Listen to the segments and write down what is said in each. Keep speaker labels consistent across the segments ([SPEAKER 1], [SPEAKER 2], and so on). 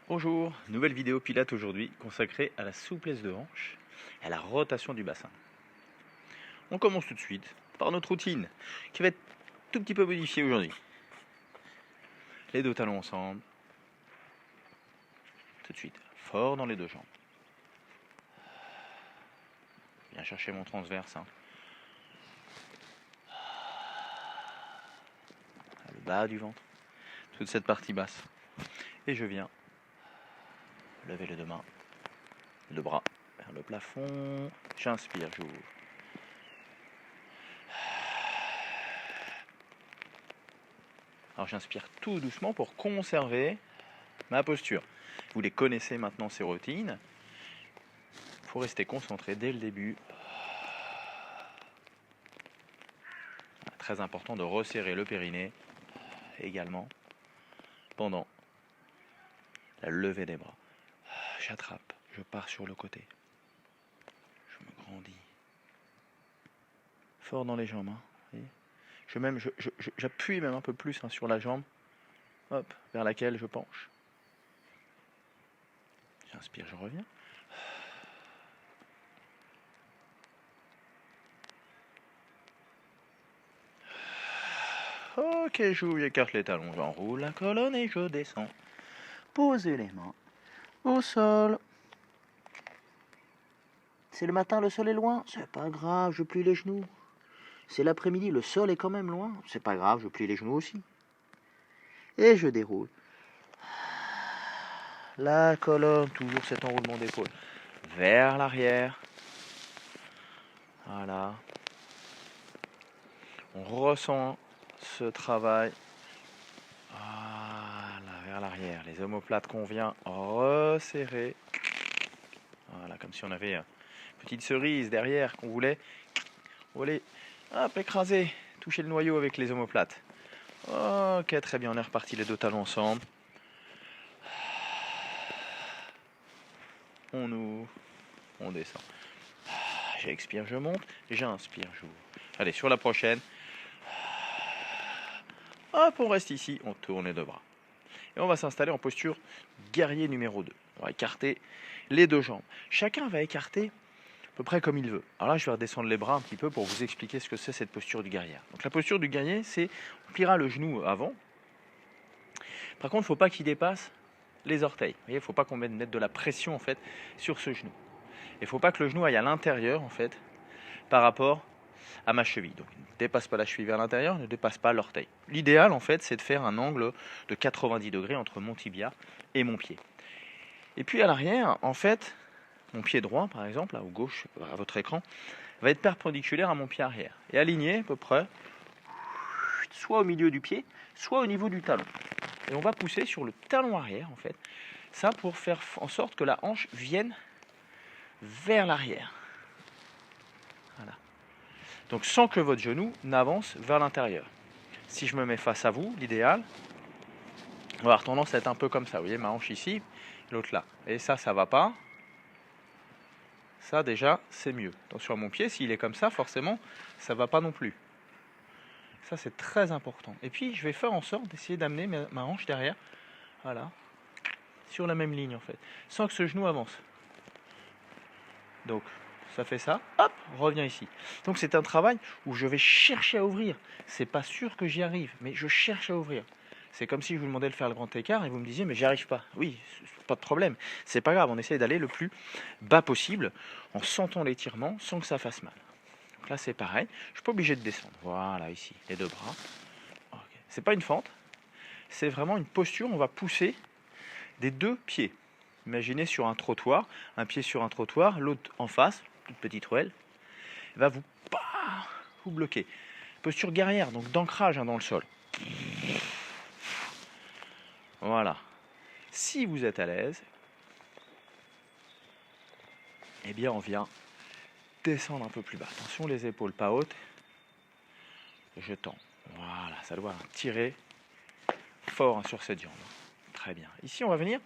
[SPEAKER 1] Bonjour, nouvelle vidéo pilates aujourd'hui consacrée à la souplesse de hanche et à la rotation du bassin. On commence tout de suite par notre routine qui va être tout petit peu modifiée aujourd'hui. Les deux talons ensemble. Tout de suite, fort dans les deux jambes. Bien chercher mon transverse. Le bas du ventre. Toute cette partie basse. Et je viens lever les deux mains, le bras vers le plafond. J'inspire, j'ouvre. Alors j'inspire tout doucement pour conserver ma posture. Vous les connaissez maintenant, ces routines. Il faut rester concentré dès le début. Très important de resserrer le périnée également pendant la levée des bras. J'attrape, je pars sur le côté. Je me grandis. Fort dans les jambes. J'appuie même un peu plus sur la jambe, hop, vers laquelle je penche. J'inspire, je reviens. Ok, j'ouvre, j'écarte les talons, j'enroule la colonne et je descends. Posez les mains au sol. C'est le matin, le sol est loin. C'est pas grave, je plie les genoux. C'est l'après-midi, le sol est quand même loin. C'est pas grave, je plie les genoux aussi. Et je déroule. La colonne, toujours cet enroulement d'épaule. Vers l'arrière. Voilà. On ressent ce travail. Voilà, vers l'arrière. Les omoplates qu'on vient resserrer. Voilà, comme si on avait une petite cerise derrière qu'on voulait. Hop, écraser. Toucher le noyau avec les omoplates. Ok, très bien, on est reparti les deux talons ensemble. On ouvre, on descend. J'expire, je monte. J'inspire, j'ouvre. Allez, sur la prochaine. Hop, on reste ici, on tourne les deux bras. Et on va s'installer en posture guerrier numéro 2. On va écarter les deux jambes. Chacun va écarter à peu près comme il veut. Alors là, je vais redescendre les bras un petit peu pour vous expliquer ce que c'est cette posture du guerrier. Donc la posture du guerrier, c'est on pliera le genou avant. Par contre, il ne faut pas qu'il dépasse les orteils. Vous voyez, il ne faut pas qu'on mette de la pression en fait sur ce genou. Il ne faut pas que le genou aille à l'intérieur en fait par rapport à ma cheville. Donc ne dépasse pas la cheville vers l'intérieur, ne dépasse pas l'orteil. L'idéal en fait, c'est de faire un angle de 90 degrés entre mon tibia et mon pied. Et puis à l'arrière, en fait, mon pied droit par exemple, là, ou gauche à votre écran, va être perpendiculaire à mon pied arrière et aligné à peu près soit au milieu du pied, soit au niveau du talon. Et on va pousser sur le talon arrière en fait. Ça pour faire en sorte que la hanche vienne vers l'arrière. Voilà. Donc sans que votre genou n'avance vers l'intérieur. Si je me mets face à vous, l'idéal, on va avoir tendance à être un peu comme ça. Vous voyez ma hanche ici, l'autre là. Et ça va pas. Ça déjà, c'est mieux. Attention à mon pied, s'il est comme ça, forcément, ça va pas non plus. Ça c'est très important. Et puis je vais faire en sorte d'essayer d'amener ma hanche derrière. Voilà. Sur la même ligne en fait. Sans que ce genou avance. Donc ça fait ça, hop, reviens ici. Donc c'est un travail où je vais chercher à ouvrir. C'est pas sûr que j'y arrive, mais je cherche à ouvrir. C'est comme si je vous demandais de faire le grand écart et vous me disiez mais j'y arrive pas. Oui, pas de problème. C'est pas grave, on essaie d'aller le plus bas possible en sentant l'étirement sans que ça fasse mal. Donc là c'est pareil, je suis pas obligé de descendre. Voilà ici, les deux bras. Okay. C'est pas une fente, c'est vraiment une posture, on va pousser des deux pieds. Imaginez sur un trottoir, un pied sur un trottoir, l'autre en face, toute petite ruelle, va vous bloquer. Posture guerrière, donc d'ancrage dans le sol. Voilà. Si vous êtes à l'aise, eh bien on vient descendre un peu plus bas. Attention les épaules pas hautes. Je tends. Voilà, ça doit tirer fort sur cette jambe. Très bien. Ici on va venir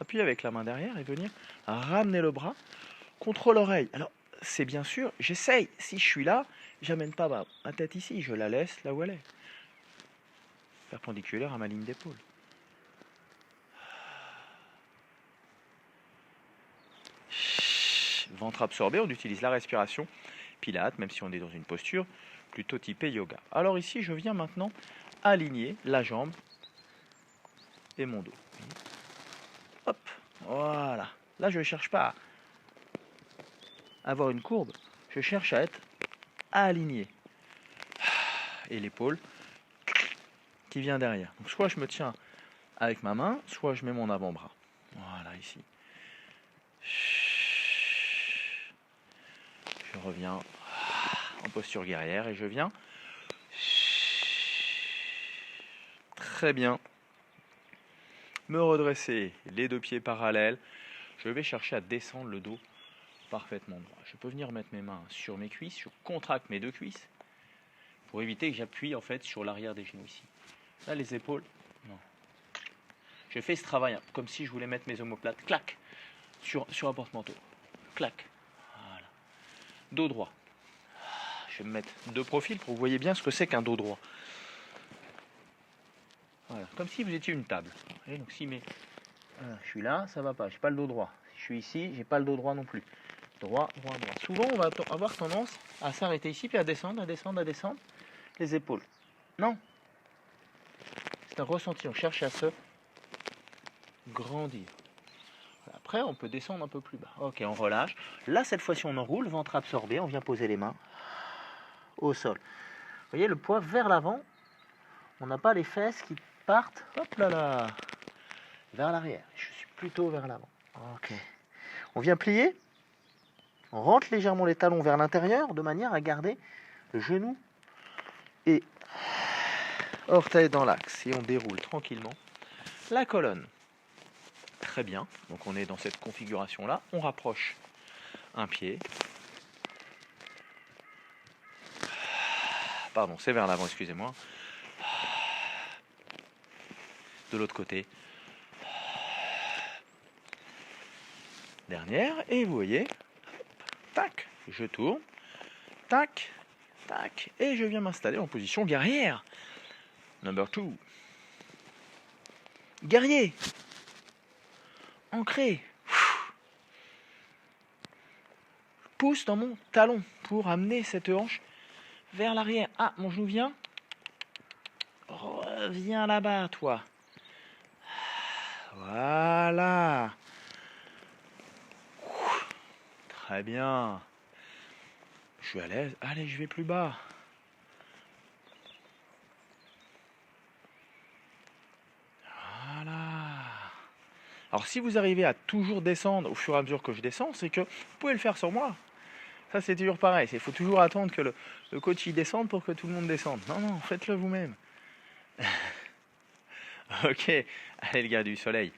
[SPEAKER 1] appuyer avec la main derrière et venir ramener le bras contre l'oreille. Alors, c'est bien sûr, j'essaye. Si je suis là, j'amène pas ma tête ici, je la laisse là où elle est. Perpendiculaire à ma ligne d'épaule. ventre absorbé, on utilise la respiration Pilates, même si on est dans une posture plutôt typée yoga. Alors ici, je viens maintenant aligner la jambe et mon dos. Hop, voilà. Là, je ne cherche pas à avoir une courbe, je cherche à être aligné. Et l'épaule qui vient derrière. Donc soit je me tiens avec ma main, soit je mets mon avant-bras. Voilà, ici. Je reviens en posture guerrière et je viens. Très bien. Me redresser, les deux pieds parallèles. Je vais chercher à descendre le dos parfaitement droit. Je peux venir mettre mes mains sur mes cuisses, je contracte mes deux cuisses pour éviter que j'appuie en fait sur l'arrière des genoux ici. Là, les épaules, non. Je fais ce travail comme si je voulais mettre mes omoplates, clac, sur un porte-manteau, clac, voilà. Dos droit. Je vais me mettre de profil pour que vous voyez bien ce que c'est qu'un dos droit. Voilà, comme si vous étiez une table. Et donc si je suis là, ça va pas, j'ai pas le dos droit. Si je suis ici, j'ai pas le dos droit non plus. Droit, droit, droit. Souvent, on va avoir tendance à s'arrêter ici, puis à descendre, à descendre, à descendre. Les épaules. Non. C'est un ressenti. On cherche à se grandir. Après, on peut descendre un peu plus bas. Ok, on relâche. Là, cette fois-ci, on enroule, ventre absorbé. On vient poser les mains au sol. Vous voyez, le poids vers l'avant. On n'a pas les fesses qui partent, hop là là, vers l'arrière. Je suis plutôt vers l'avant. Ok. On vient plier. On rentre légèrement les talons vers l'intérieur de manière à garder le genou et orteil dans l'axe. Et on déroule tranquillement la colonne. Très bien. Donc on est dans cette configuration-là. On rapproche un pied. Pardon, c'est vers l'avant, excusez-moi. De l'autre côté. Dernière. Et vous voyez, tac, je tourne. Tac, tac. Et je viens m'installer en position guerrière. Number 2. Guerrier. Ancré. Pousse dans mon talon pour amener cette hanche vers l'arrière. Ah, mon genou vient. Reviens là-bas, toi. Voilà. Très bien. Je suis à l'aise. Allez, je vais plus bas. Voilà. Alors, si vous arrivez à toujours descendre au fur et à mesure que je descends, c'est que vous pouvez le faire sur moi. Ça, c'est toujours pareil. Il faut toujours attendre que le coach y descende pour que tout le monde descende. Non, non, faites-le vous-même. Ok. Allez, le gars du soleil.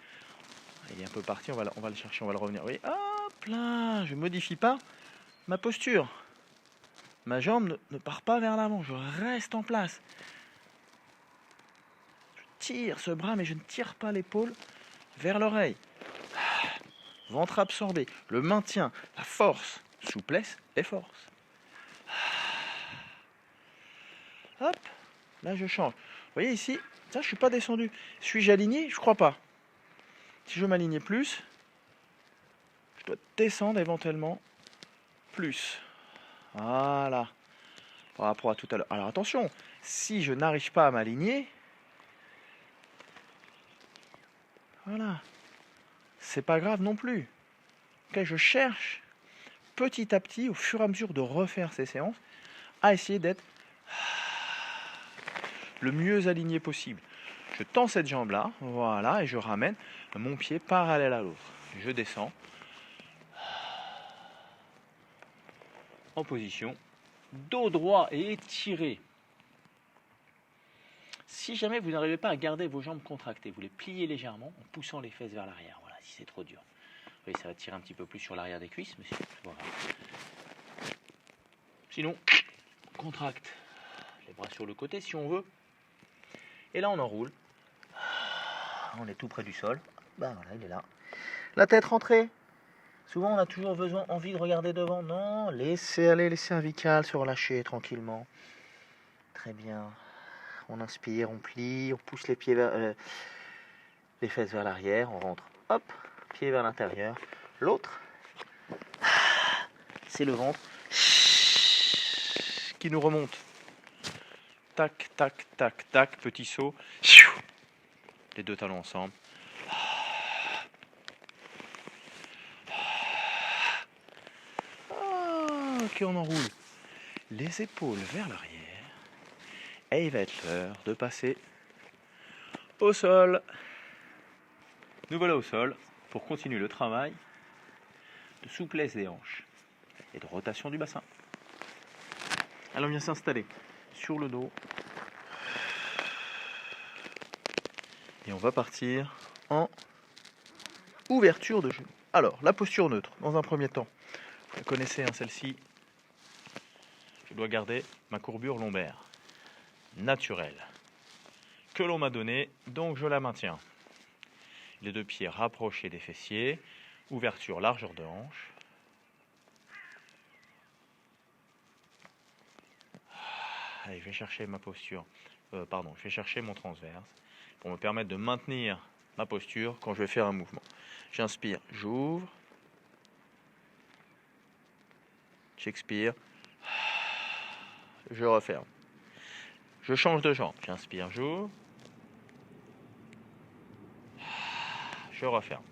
[SPEAKER 1] Il est un peu parti. On va le chercher. On va le revenir. Oui. Hop là. Je ne modifie pas ma posture. Ma jambe ne part pas vers l'avant. Je reste en place. Je tire ce bras, mais je ne tire pas l'épaule vers l'oreille. Ventre absorbé. Le maintien. La force. Souplesse et force. Hop, là je change. Vous voyez ici, ça, je ne suis pas descendu. Suis-je aligné? Je ne crois pas. Si je m'alignais plus, je dois descendre éventuellement plus. Voilà. Par rapport à tout à l'heure. Alors attention, si je n'arrive pas à m'aligner, voilà, c'est pas grave non plus. Okay, je cherche petit à petit, au fur et à mesure de refaire ces séances, à essayer d'être le mieux aligné possible. Je tends cette jambe-là, voilà, et je ramène mon pied parallèle à l'autre. Je descends en position, dos droit et étiré. Si jamais vous n'arrivez pas à garder vos jambes contractées, vous les pliez légèrement en poussant les fesses vers l'arrière. Voilà, si c'est trop dur. Vous voyez, ça va tirer un petit peu plus sur l'arrière des cuisses, mais c'est pas grave. Sinon, contracte les bras sur le côté si on veut. Et là, on enroule. On est tout près du sol. Ben voilà, il est là. La tête rentrée. Souvent, on a toujours envie de regarder devant. Non, laissez aller les cervicales se relâcher tranquillement. Très bien. On inspire, on plie, on pousse les pieds les fesses vers l'arrière, on rentre. Hop, pied vers l'intérieur. L'autre. c'est le ventre qui nous remonte. Tac, tac, tac, tac, petit saut. Les deux talons ensemble. Ok, on enroule les épaules vers l'arrière. Et il va être l'heure de passer au sol. Nous voilà au sol pour continuer le travail de souplesse des hanches et de rotation du bassin. Alors on vient s'installer sur le dos. Et on va partir en ouverture de genou. Alors, la posture neutre, dans un premier temps. Vous la connaissez, hein, celle-ci. Je dois garder ma courbure lombaire naturelle que l'on m'a donnée, donc je la maintiens. Les deux pieds rapprochés des fessiers. Ouverture, largeur de hanche. Allez, je vais chercher ma posture. Je vais chercher mon transverse pour me permettre de maintenir ma posture quand je vais faire un mouvement. J'inspire, j'ouvre. J'expire. Je referme. Je change de jambe. J'inspire, j'ouvre. Je referme.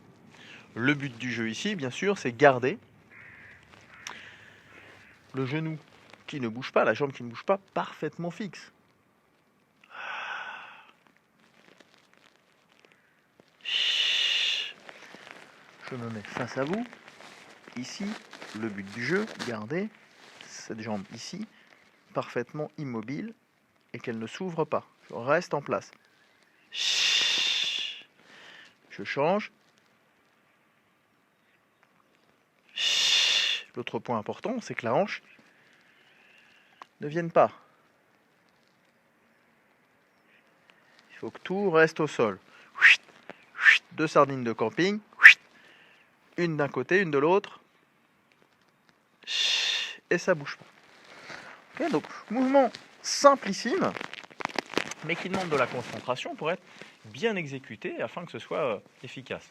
[SPEAKER 1] Le but du jeu ici, bien sûr, c'est garder le genou qui ne bouge pas, la jambe qui ne bouge pas, parfaitement fixe. Je me mets face à vous. Ici, le but du jeu, garder cette jambe ici, parfaitement immobile et qu'elle ne s'ouvre pas. Je reste en place. Je change. L'autre point important, c'est que la hanche ne vienne pas. Il faut que tout reste au sol. Deux sardines de camping. Une d'un côté, une de l'autre. Et ça bouge pas. Okay, donc, mouvement simplissime, mais qui demande de la concentration pour être bien exécuté afin que ce soit efficace.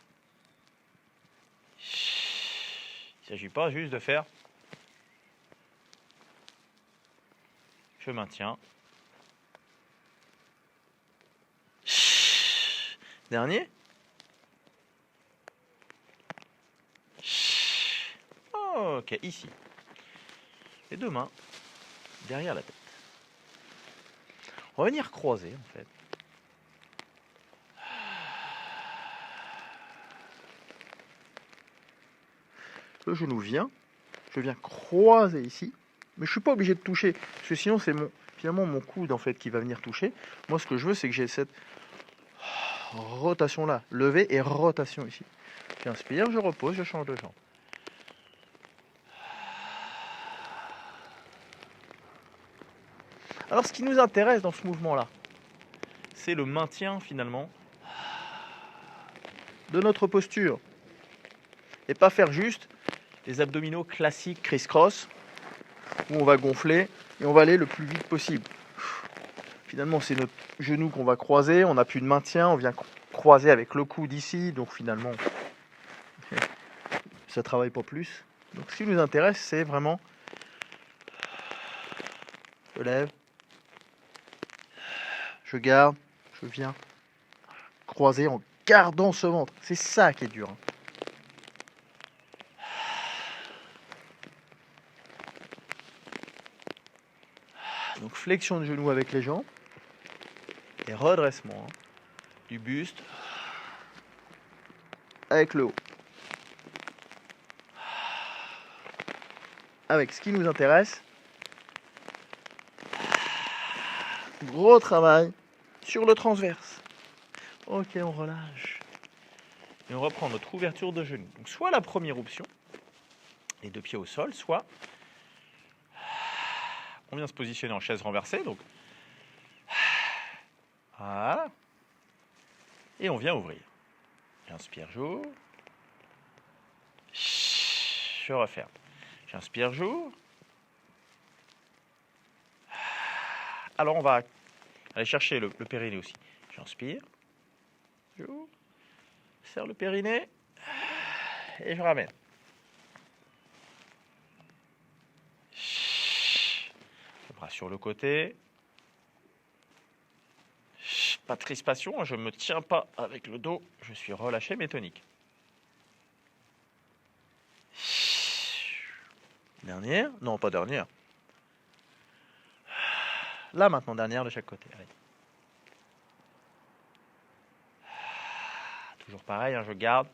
[SPEAKER 1] Il ne s'agit pas juste de faire. Je maintiens. Dernier. Ok, ici. Les deux mains derrière la tête. On va venir croiser en fait. Le genou vient. Je viens croiser ici. Mais je ne suis pas obligé de toucher. Parce que sinon c'est finalement mon coude en fait qui va venir toucher. Moi ce que je veux c'est que j'ai cette rotation là. Levée et rotation ici. J'inspire, je repose, je change de jambe. Alors ce qui nous intéresse dans ce mouvement-là, c'est le maintien finalement de notre posture. Et pas faire juste les abdominaux classiques criss-cross, où on va gonfler et on va aller le plus vite possible. Finalement c'est notre genou qu'on va croiser, on n'a plus de maintien, on vient croiser avec le coude ici, donc finalement ça travaille pas plus. Donc ce qui nous intéresse c'est vraiment, je lève, je garde, je viens croiser en gardant ce ventre. C'est ça qui est dur. Donc flexion de genou avec les jambes et redressement du buste avec le haut. Avec ce qui nous intéresse, gros travail sur le transverse. Ok, on relâche. Et on reprend notre ouverture de genou. Donc soit la première option, les deux pieds au sol, soit on vient se positionner en chaise renversée. Donc voilà. Et on vient ouvrir. J'inspire, j'ouvre. Je referme. J'inspire, j'ouvre. Alors on va aller chercher le périnée aussi. J'inspire, j'ouvre, serre le périnée et je ramène. sur le côté. Pas de crispation, je ne me tiens pas avec le dos, je suis relâché mais tonique. Dernière, non pas dernière. Là maintenant, dernière de chaque côté. Allez. Toujours pareil, hein, je garde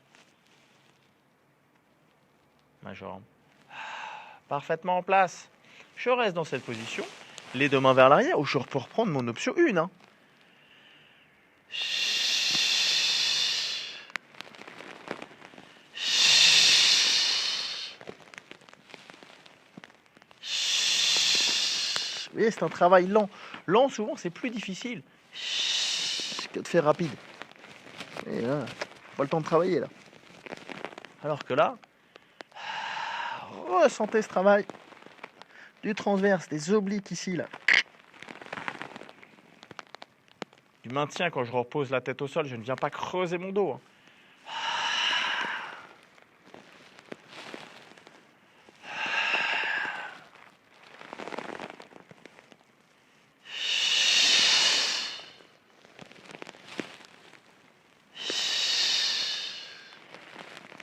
[SPEAKER 1] ma jambe parfaitement en place. Je reste dans cette position, les deux mains vers l'arrière, ou je peux reprendre mon option 1. Hein. Vous voyez, c'est un travail lent. Lent, souvent, c'est plus difficile que de faire rapide. Et là, pas le temps de travailler, là. Alors que là, ressentez ce travail du transverse, des obliques ici, là. Du maintien, quand je repose la tête au sol, je ne viens pas creuser mon dos. Hein.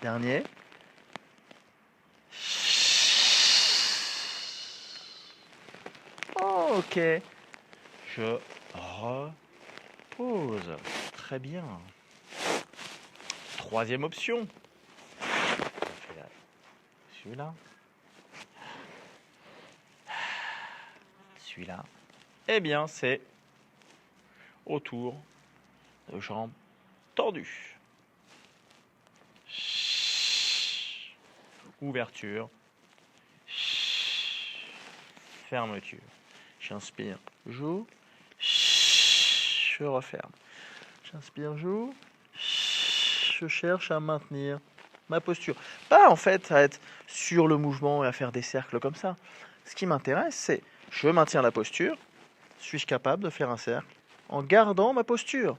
[SPEAKER 1] Dernier. Ok. Je repose. Très bien. Troisième option. Celui-là. Celui-là. Eh bien, c'est autour de jambes tendues. Ouverture. Fermeture. J'inspire, j'ouvre. Je referme. J'inspire, j'ouvre. Je cherche à maintenir ma posture. Pas en fait à être sur le mouvement et à faire des cercles comme ça. Ce qui m'intéresse, c'est je maintiens la posture. Suis-je capable de faire un cercle en gardant ma posture?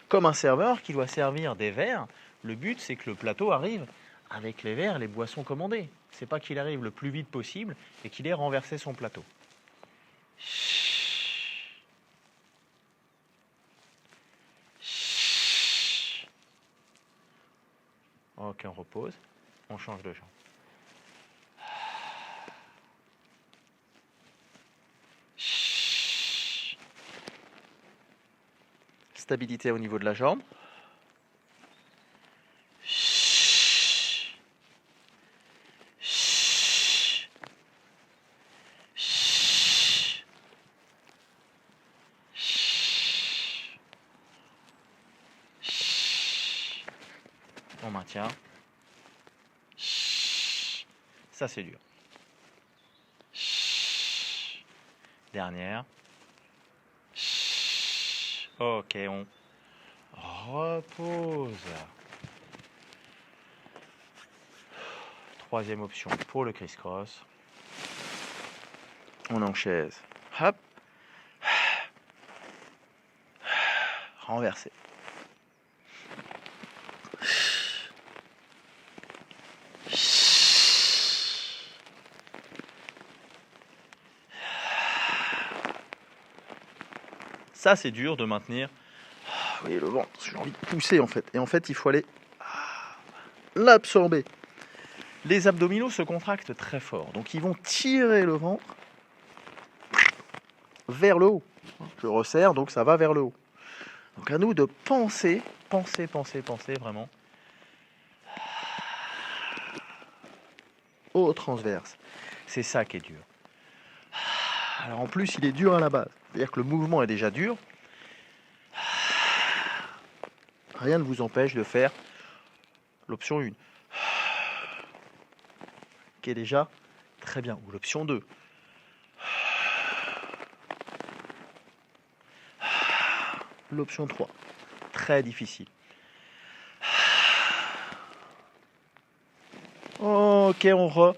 [SPEAKER 1] Comme un serveur qui doit servir des verres, le but c'est que le plateau arrive avec les verres, les boissons commandées. C'est pas qu'il arrive le plus vite possible et qu'il ait renversé son plateau. Ok, on repose, on change de jambe. Stabilité au niveau de la jambe. On maintient. Ça, c'est dur. Dernière. Ok, on repose. Troisième option pour le criss-cross. On est en chaise. Hop. Renversé. Ça, c'est dur de maintenir. Vous voyez le ventre, j'ai envie de pousser en fait. Et en fait, il faut aller l'absorber. Les abdominaux se contractent très fort. Donc, ils vont tirer le ventre vers le haut. Je resserre, donc ça va vers le haut. Donc, à nous de penser vraiment au transverse. C'est ça qui est dur. Alors, en plus, il est dur à la base. C'est-à-dire que le mouvement est déjà dur. Rien ne vous empêche de faire l'option 1, qui est déjà très bien, ou l'option 2. L'option 3, très difficile. Ok, on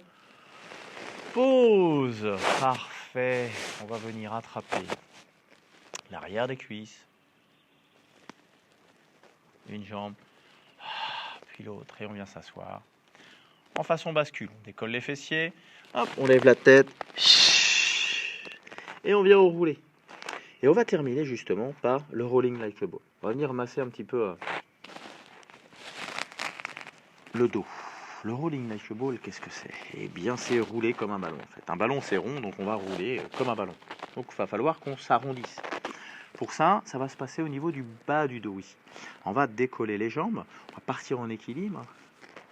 [SPEAKER 1] repose. Parfait. On va venir attraper l'arrière des cuisses. Une jambe, puis l'autre, et on vient s'asseoir. En façon bascule, on décolle les fessiers, hop, on lève la tête, Et on vient au roulé. Et on va terminer justement par le rolling like a ball. On va venir masser un petit peu le dos. Le rolling like a ball, qu'est-ce que c'est? Eh bien, c'est rouler comme un ballon en fait. Un ballon c'est rond, donc on va rouler comme un ballon. Donc il va falloir qu'on s'arrondisse. Pour ça, ça va se passer au niveau du bas du dos ici. On va décoller les jambes, on va partir en équilibre.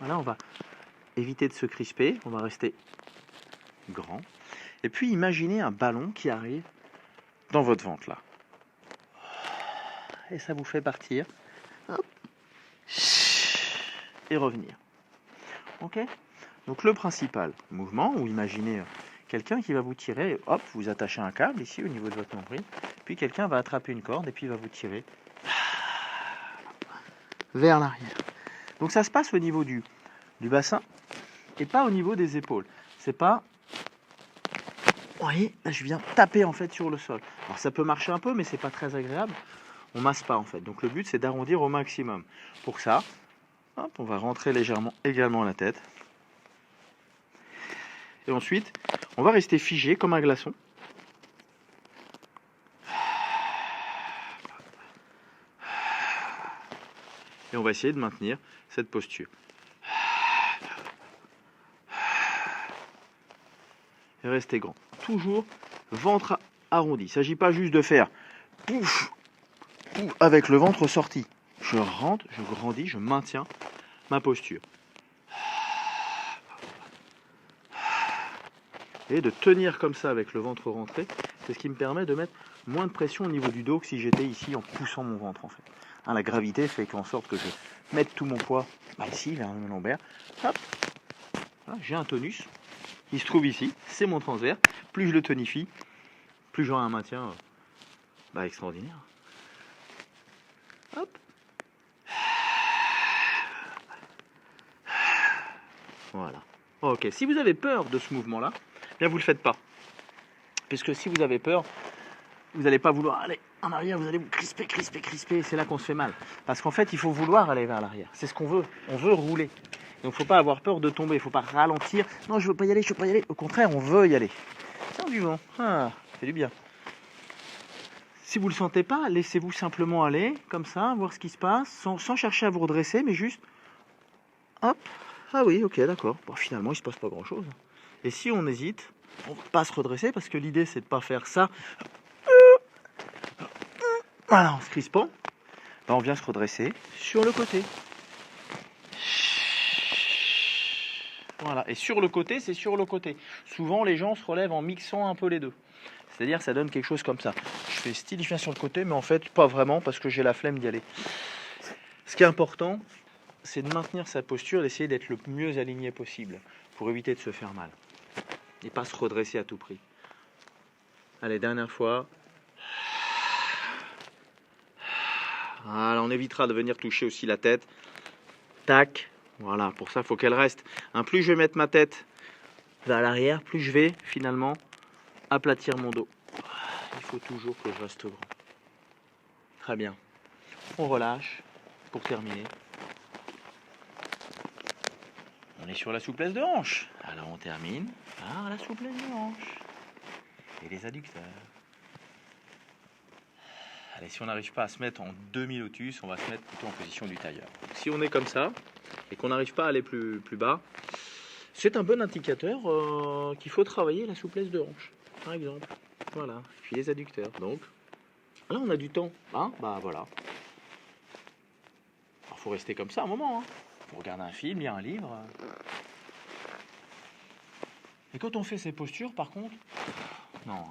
[SPEAKER 1] Voilà, on va éviter de se crisper, on va rester grand. Et puis imaginez un ballon qui arrive dans votre ventre là. Et ça vous fait partir. Hop. Et revenir. Ok? Donc le principal mouvement, ou imaginez quelqu'un qui va vous tirer, hop, vous attachez un câble ici au niveau de votre nombril, puis quelqu'un va attraper une corde et puis il va vous tirer vers l'arrière. Donc ça se passe au niveau du bassin et pas au niveau des épaules. C'est pas, vous voyez, là je viens taper en fait sur le sol. Alors ça peut marcher un peu, mais c'est pas très agréable. On masse pas en fait. Donc le but c'est d'arrondir au maximum. Pour ça, hop, on va rentrer légèrement également la tête. Et ensuite, on va rester figé comme un glaçon. Et on va essayer de maintenir cette posture. Et rester grand. Toujours ventre arrondi. Il ne s'agit pas juste de faire pouf, pouf, avec le ventre sorti. Je rentre, je grandis, je maintiens ma posture. Et de tenir comme ça avec le ventre rentré, c'est ce qui me permet de mettre moins de pression au niveau du dos que si j'étais ici en poussant mon ventre en fait. Hein, la gravité fait qu'en sorte que je mette tout mon poids ici, vers le lombaire. Hop, voilà, j'ai un tonus qui se trouve ici, c'est mon transverse. Plus je le tonifie, plus j'aurai un maintien extraordinaire. Hop. Voilà. Ok, si vous avez peur de ce mouvement-là, bien vous ne le faites pas. Puisque si vous avez peur, vous n'allez pas vouloir aller en arrière, vous allez vous crisper, crisper, crisper, et c'est là qu'on se fait mal. Parce qu'en fait, il faut vouloir aller vers l'arrière. C'est ce qu'on veut. On veut rouler. Donc il ne faut pas avoir peur de tomber, il ne faut pas ralentir. Non, je ne veux pas y aller, je ne veux pas y aller. Au contraire, on veut y aller. Tiens du vent. Ah, ça fait du bien. Si vous ne le sentez pas, laissez-vous simplement aller, comme ça, voir ce qui se passe, sans chercher à vous redresser, mais juste, hop, ah oui, ok, d'accord. Bon, finalement, il ne se passe pas grand-chose. Et si on hésite, on ne va pas se redresser, parce que l'idée, c'est de ne pas faire ça. Voilà, en se crispant, on vient se redresser sur le côté. Voilà, et sur le côté, c'est sur le côté. Souvent, les gens se relèvent en mixant un peu les deux. C'est-à-dire, ça donne quelque chose comme ça. Je fais style, je viens sur le côté, mais en fait, pas vraiment, parce que j'ai la flemme d'y aller. Ce qui est important, c'est de maintenir sa posture, d'essayer d'être le mieux aligné possible, pour éviter de se faire mal. Et pas se redresser à tout prix. Allez, dernière fois. Voilà, on évitera de venir toucher aussi la tête. Tac. Voilà, pour ça, il faut qu'elle reste. Plus je vais mettre ma tête vers l'arrière, plus je vais finalement aplatir mon dos. Il faut toujours que je reste grand. Très bien. On relâche pour terminer. On est sur la souplesse de hanche. Alors on termine par la souplesse de hanche. Et les adducteurs. Allez, si on n'arrive pas à se mettre en demi-lotus, on va se mettre plutôt en position du tailleur. Si on est comme ça et qu'on n'arrive pas à aller plus bas, c'est un bon indicateur qu'il faut travailler la souplesse de hanche, par exemple. Voilà, puis les adducteurs. Donc, là on a du temps. Hein, voilà. Alors, faut rester comme ça un moment. Hein. Faut regarder un film, lire un livre. Et quand on fait ces postures, par contre, non.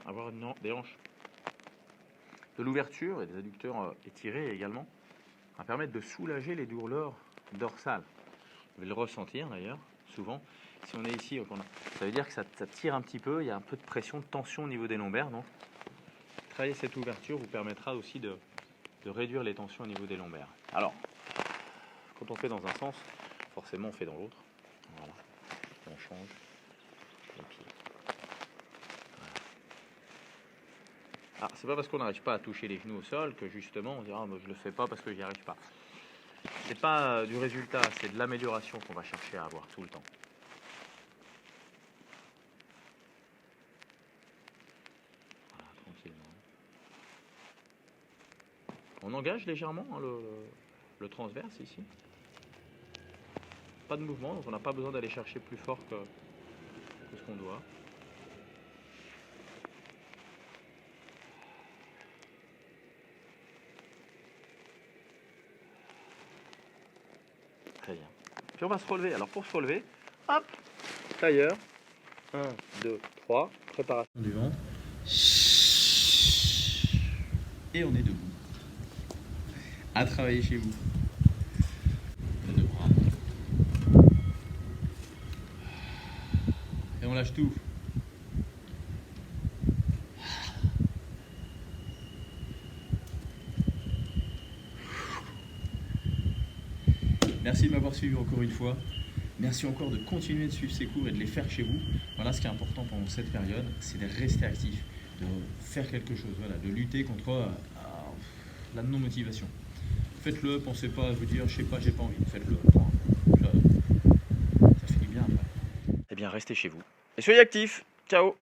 [SPEAKER 1] Avoir des hanches de l'ouverture et des adducteurs étirés également va permettre de soulager les douleurs dorsales. Vous allez le ressentir d'ailleurs, souvent. Si on est ici, ça veut dire que ça tire un petit peu, il y a un peu de pression, de tension au niveau des lombaires. Donc Travailler cette ouverture vous permettra aussi de réduire les tensions au niveau des lombaires. Alors, quand on fait dans un sens, forcément on fait dans l'autre. Voilà. On change les pieds. Voilà. Ah, c'est pas parce qu'on n'arrive pas à toucher les genoux au sol que justement on dira ah, je le fais pas parce que j'y arrive pas. C'est pas du résultat, c'est de l'amélioration qu'on va chercher à avoir tout le temps. Voilà, tranquillement. On engage légèrement hein, le transverse ici. Pas de mouvement, donc on n'a pas besoin d'aller chercher plus fort que ce qu'on doit. Très bien. Puis on va se relever. Alors pour se relever, hop, tailleur. 1, 2, 3, préparation du ventre. Et on est debout. À travailler chez vous. Les deux bras. Et on lâche tout. Merci de m'avoir suivi encore une fois. Merci encore de continuer de suivre ces cours et de les faire chez vous. Voilà ce qui est important pendant cette période, c'est de rester actif, de faire quelque chose, voilà, de lutter contre la non-motivation. Faites-le, pensez pas à vous dire je sais pas, j'ai pas envie, faites-le. Ça fait du bien après. Eh bien, restez chez vous et soyez actifs. Ciao.